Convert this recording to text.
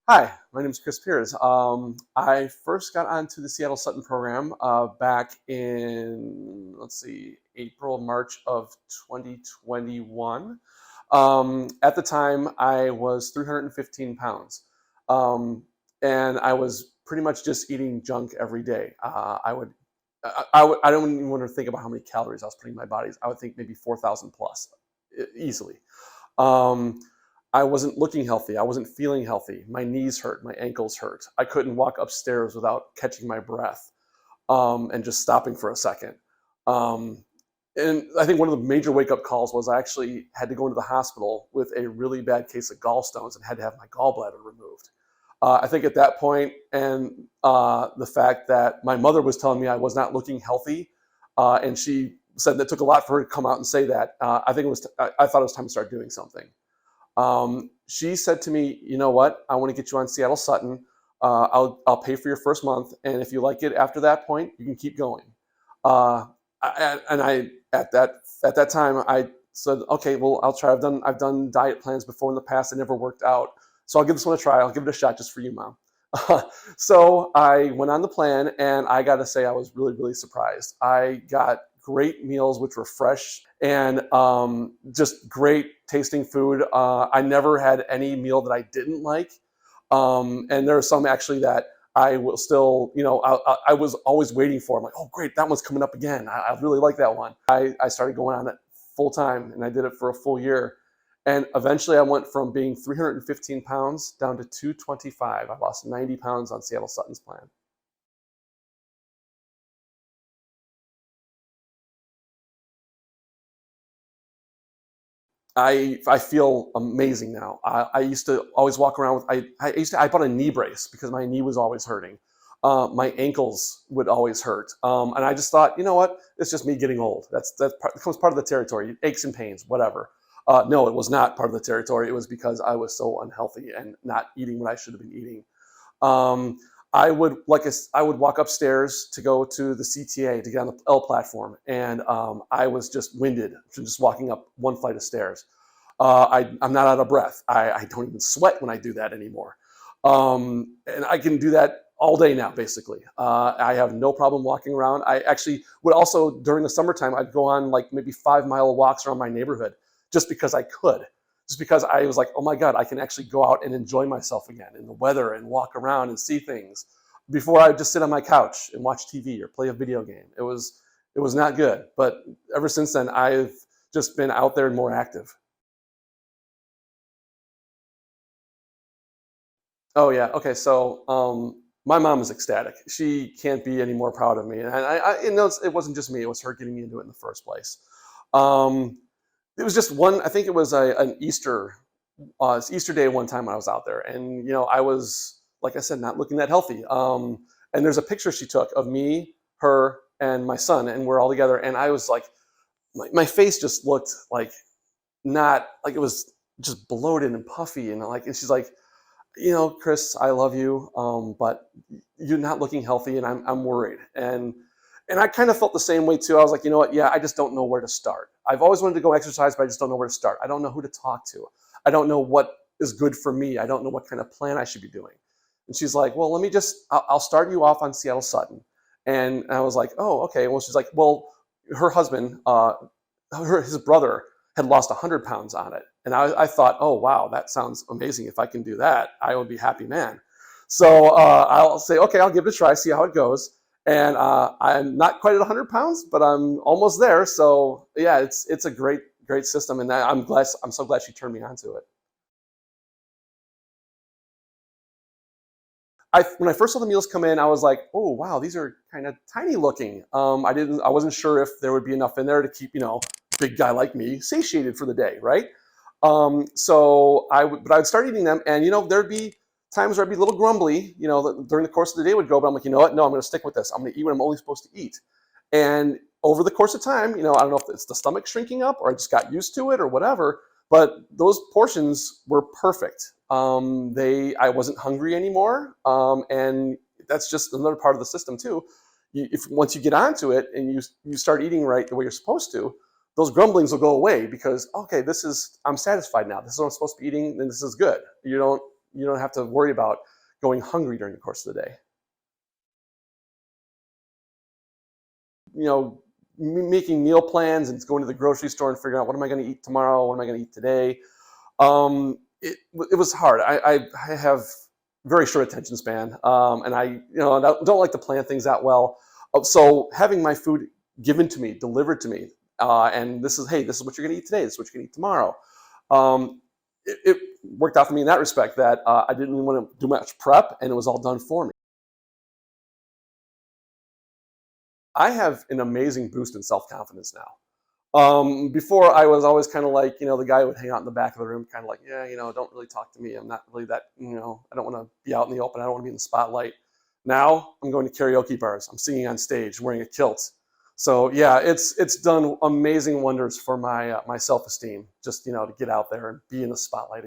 Hi, my name is Kris Pyrz. I first got onto the Seattle Sutton program back in, let's see, April, March of 2021. At the time, I was 315 pounds, um, and I was pretty much just eating junk every day. I don't even want to think about how many calories I was putting in my body. I would think maybe 4,000 plus, easily. Um, I wasn't looking healthy. I wasn't feeling healthy. My knees hurt. My ankles hurt. I couldn't walk upstairs without catching my breath and just stopping for a second. Um, and I think one of the major wake up calls was I actually had to go into the hospital with a really bad case of gallstones and had to have my gallbladder removed. I think at that point, and the fact that my mother was telling me I was not looking healthy, and she said that took a lot for her to come out and say that. I think it was. I thought it was time to start doing something. She said to me, "You know what? I want to get you on Seattle Sutton. I'll pay for your first month, and if you like it after that point, you can keep going." Uh, and I at that time I said, "Okay, well, I'll try. I've done diet plans before in the past. It never worked out, so I'll give this one a try. I'll give it a shot just for you, Mom." So I went on the plan, and I got to say I was really surprised. I got great meals, which were fresh and just great tasting food. I never had any meal that I didn't like. And there are some actually that I will still, I was always waiting for. I'm like, oh, great, that one's coming up again. I really like that one. I started going on it full time, and I did it for a full year. And eventually I went from being 315 pounds down to 225. I lost 90 pounds on Seattle Sutton's plan. I feel amazing now. I used to always walk around with I bought a knee brace because my knee was always hurting. My ankles would always hurt, and I just thought, you know what? It's just me getting old. That becomes part of the territory. Aches and pains, whatever. No, it was not part of the territory. It was because I was so unhealthy and not eating what I should have been eating. Um, I would walk upstairs to go to the CTA to get on the L platform, and I was just winded from just walking up one flight of stairs. I'm not out of breath. I don't even sweat when I do that anymore, and I can do that all day now. Basically, I have no problem walking around. I actually would also during the summertime I'd go on like maybe 5 mile walks around my neighborhood just because I could just because I was like, oh my God, I can actually go out and enjoy myself again in the weather and walk around and see things before I just sit on my couch and watch TV or play a video game. It was not good. But ever since then, I've just been out there and more active. Oh yeah. Okay. So my mom is ecstatic. She can't be any more proud of me. And it wasn't just me. It was her getting me into it in the first place. Um, it was just one. I think it was an Easter day one time when I was out there, and I was like I said, not looking that healthy. And there's a picture she took of me, her, and my son, and we're all together. And I was like, my face just looked like not like it was just bloated and puffy, and she's like, Kris, I love you, but you're not looking healthy, and I'm worried. And I kind of felt the same way too. I was like, you know what? Yeah, I just don't know where to start. I've always wanted to go exercise, but I just don't know where to start. I don't know who to talk to. I don't know what is good for me. I don't know what kind of plan I should be doing. And she's like, well, I'll start you off on Seattle Sutton. And I was like, oh, okay. Well, she's like, well, her husband, his brother had lost 100 pounds on it. And I thought, oh, wow, that sounds amazing. If I can do that, I would be a happy man. So I'll say, okay, I'll give it a try, see how it goes. And I'm not quite at 100 pounds, but I'm almost there. So yeah, it's a great system, and I'm so glad she turned me onto it. When I first saw the meals come in, I was like, oh wow, these are kind of tiny looking. I wasn't sure if there would be enough in there to keep big guy like me satiated for the day, right? But I would start eating them, and there'd be times where I'd be a little grumbly, during the course of the day would go, but I'm like, you know what? No, I'm going to stick with this. I'm going to eat what I'm only supposed to eat. And over the course of time, I don't know if it's the stomach shrinking up or I just got used to it or whatever, but those portions were perfect. I wasn't hungry anymore, and that's just another part of the system too. If once you get onto it and you start eating right the way you're supposed to, those grumblings will go away because, okay, I'm satisfied now. This is what I'm supposed to be eating, and this is good. You don't have to worry about going hungry during the course of the day. Making meal plans and going to the grocery store and figuring out what am I going to eat tomorrow, what am I going to eat today. It was hard. I have very short attention span, and I don't like to plan things that well. So having my food given to me, delivered to me, and this is what you're going to eat today. This is what you're going to eat tomorrow. It worked out for me in that respect that I didn't even want to do much prep, and it was all done for me. I have an amazing boost in self-confidence now. Before I was always kind of like, the guy who would hang out in the back of the room, kind of like, yeah, don't really talk to me. I'm not really that, I don't want to be out in the open. I don't want to be in the spotlight. Now I'm going to karaoke bars. I'm singing on stage, wearing a kilt. So yeah, it's done amazing wonders for my self-esteem, just, to get out there and be in the spotlight.